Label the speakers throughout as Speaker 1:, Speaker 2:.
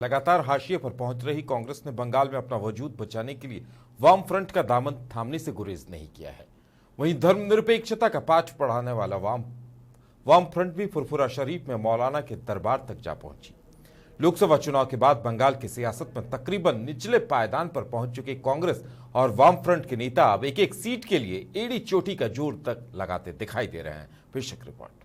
Speaker 1: लगातार हाशिए पर पहुंच रही कांग्रेस ने बंगाल में अपना वजूद बचाने के लिए वाम फ्रंट का दामन थामने से गुरेज नहीं किया है। वहीं धर्मनिरपेक्षता का पाठ पढ़ाने वाला वाम फ्रंट भी फुरफुरा शरीफ में मौलाना के दरबार तक जा पहुंची। लोकसभा चुनाव के बाद बंगाल की सियासत में तकरीबन निचले पायदान पर पहुंच चुके कांग्रेस और वाम फ्रंट के नेता अब एक एक सीट के लिए एड़ी चोटी का जोर तक लगाते दिखाई दे रहे हैं। पेश रिपोर्ट।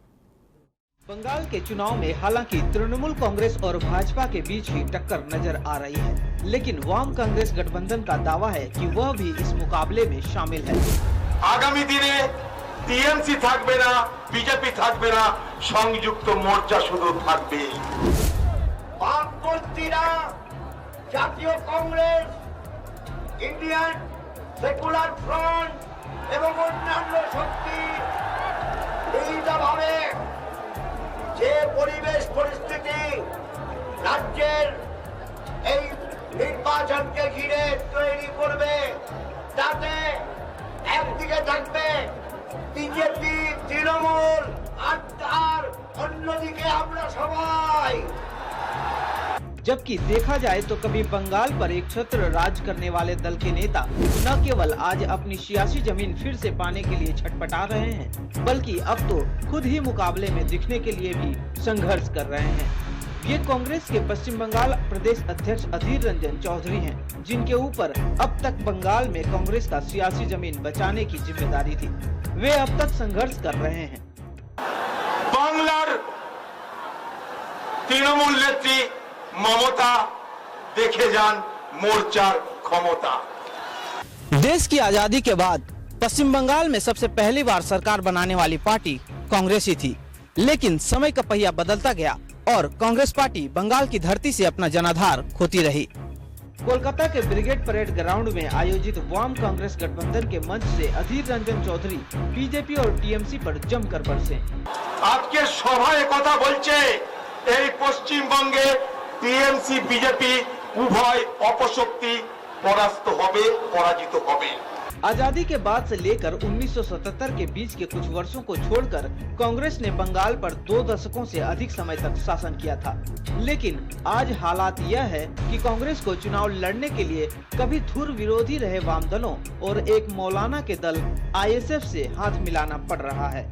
Speaker 2: बंगाल के चुनाव में हालांकि तृणमूल कांग्रेस और भाजपा के बीच ही टक्कर नजर आ रही है, लेकिन वाम कांग्रेस गठबंधन का दावा है कि वह भी इस मुकाबले में शामिल है।
Speaker 3: आगामी दिने टीएमसी থাকবে না, বিজেপি থাকবে না, সংযুক্ত মোর্চা শুধু থাকবে। বামপন্থীরা জাতীয় কংগ্রেস, ইন্ডিয়ান সেকুলার ফ্রন্ট এবং অন্যান্য শক্তি মিলিতভাবে যে পরিবেশ পরিস্থিতি রাজ্যের এই নির্বাচনকে ঘিরে তৈরি করবে, তাতে একদিকে থাকবে বিজেপি, তৃণমূল আর অন্যদিকে আমরা সবাই।
Speaker 2: जबकि देखा जाए तो कभी बंगाल पर एक छत्र राज करने वाले दल के नेता न केवल आज अपनी सियासी जमीन फिर से पाने के लिए छटपटा रहे हैं, बल्कि अब तो खुद ही मुकाबले में दिखने के लिए भी संघर्ष कर रहे हैं। ये कांग्रेस के पश्चिम बंगाल प्रदेश अध्यक्ष अधीर रंजन चौधरी हैं, जिनके ऊपर अब तक बंगाल में कांग्रेस का सियासी जमीन बचाने की जिम्मेदारी थी। वे अब तक संघर्ष कर रहे हैं।
Speaker 3: बांग्लार तृणमूल नेत्री ममता देखे जान मोर्चार क्षमता।
Speaker 2: देश की आजादी के बाद पश्चिम बंगाल में सबसे पहली बार सरकार बनाने वाली पार्टी कांग्रेस ही थी, लेकिन समय का पहिया बदलता गया और कांग्रेस पार्टी बंगाल की धरती से अपना जनाधार खोती रही। कोलकाता के ब्रिगेड परेड ग्राउंड में आयोजित वाम कांग्रेस गठबंधन के मंच से अधीर रंजन चौधरी बीजेपी और टीएमसी पर जमकर बरसे।
Speaker 3: आपके सभाए कथा बोलছে এই পশ্চিমবঙ্গে টিএমসি বিজেপি উভয় অপশক্তি পরাস্ত হবে, পরাজিত হবে।
Speaker 2: आजादी के बाद से लेकर 1977 के बीच के कुछ वर्षों को छोड़कर कांग्रेस ने बंगाल पर 2 दशकों से अधिक समय तक शासन किया था, लेकिन आज हालात यह है कि कांग्रेस को चुनाव लड़ने के लिए कभी धुर विरोधी रहे वाम दलों और एक मौलाना के दल आईएसएफ से हाथ मिलाना पड़ रहा है।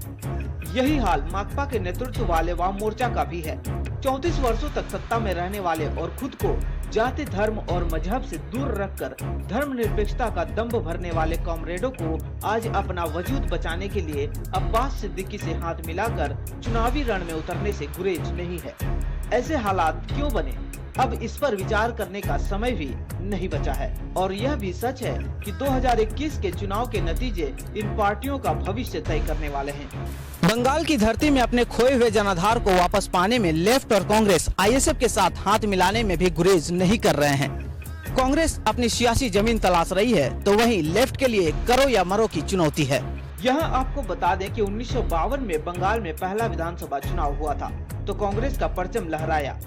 Speaker 2: यही हाल माकपा के नेतृत्व वाले वाम मोर्चा का भी है। 34 वर्षों तक सत्ता में रहने वाले और खुद को जाति, धर्म और मजहब से दूर रखकर धर्मनिरपेक्षता का दंभ भरने वाले कॉमरेडों को आज अपना वजूद बचाने के लिए अब्बास सिद्दीकी से हाथ मिलाकर चुनावी रण में उतरने से गुरेज नहीं है। ऐसे हालात क्यों बने, अब इस पर विचार करने का समय भी नहीं बचा है। और यह भी सच है कि 2021 के चुनाव के नतीजे इन पार्टियों का भविष्य तय करने वाले हैं। बंगाल की धरती में अपने खोए हुए जनाधार को वापस पाने में लेफ्ट और कांग्रेस आईएसएफ के साथ हाथ मिलाने में भी गुरेज नहीं कर रहे हैं। कांग्रेस अपनी सियासी जमीन तलाश रही है, तो वहीं लेफ्ट के लिए करो या मरो की चुनौती है। यहाँ आपको बता दें कि 1952 में बंगाल में पहला विधानसभा चुनाव हुआ था, तो कांग्रेस का परचम लहराया।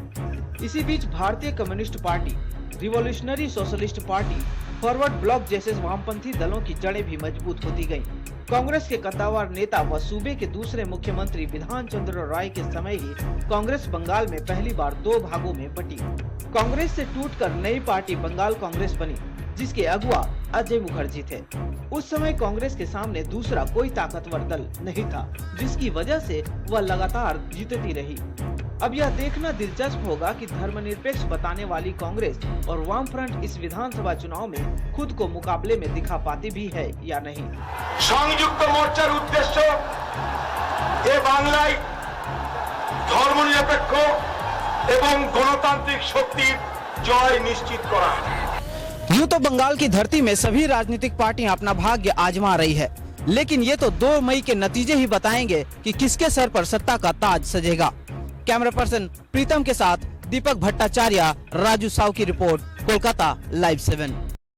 Speaker 2: इसी बीच भारतीय communist party, revolutionary socialist party, forward block जैसे वामपंथी दलों की जड़ें भी मजबूत होती गईं। कांग्रेस के कद्दावर नेता व सूबे के दूसरे मुख्यमंत्री विधान चंद्र राय के समय ही कांग्रेस बंगाल में पहली बार 2 भागों में बटी। कांग्रेस से टूटकर नई पार्टी बंगाल कांग्रेस बनी, जिसके अगुवा अजय मुखर्जी थे। उस समय कांग्रेस के सामने दूसरा कोई ताकतवर दल नहीं था, जिसकी वजह से वह लगातार जीतती रही। अब यह देखना दिलचस्प होगा कि धर्मनिरपेक्ष बताने वाली कांग्रेस और वाम फ्रंट इस विधानसभा चुनाव में खुद को मुकाबले में दिखा पाती भी है या नहीं।
Speaker 3: সংযুক্ত মোর্চার উদ্দেশ্য এ বাংলায় ধর্মনিরপেক্ষ এবং গণতান্ত্রিক শক্তির জয় নিশ্চিত করা।
Speaker 2: यूँ तो बंगाल की धरती में सभी राजनीतिक पार्टियां अपना भाग्य आजमा रही है, लेकिन ये तो 2 मई के नतीजे ही बताएंगे कि किसके सर पर सत्ता का ताज सजेगा। कैमरा पर्सन प्रीतम के साथ दीपक भट्टाचार्य, राजू साव की रिपोर्ट, कोलकाता लाइव 7।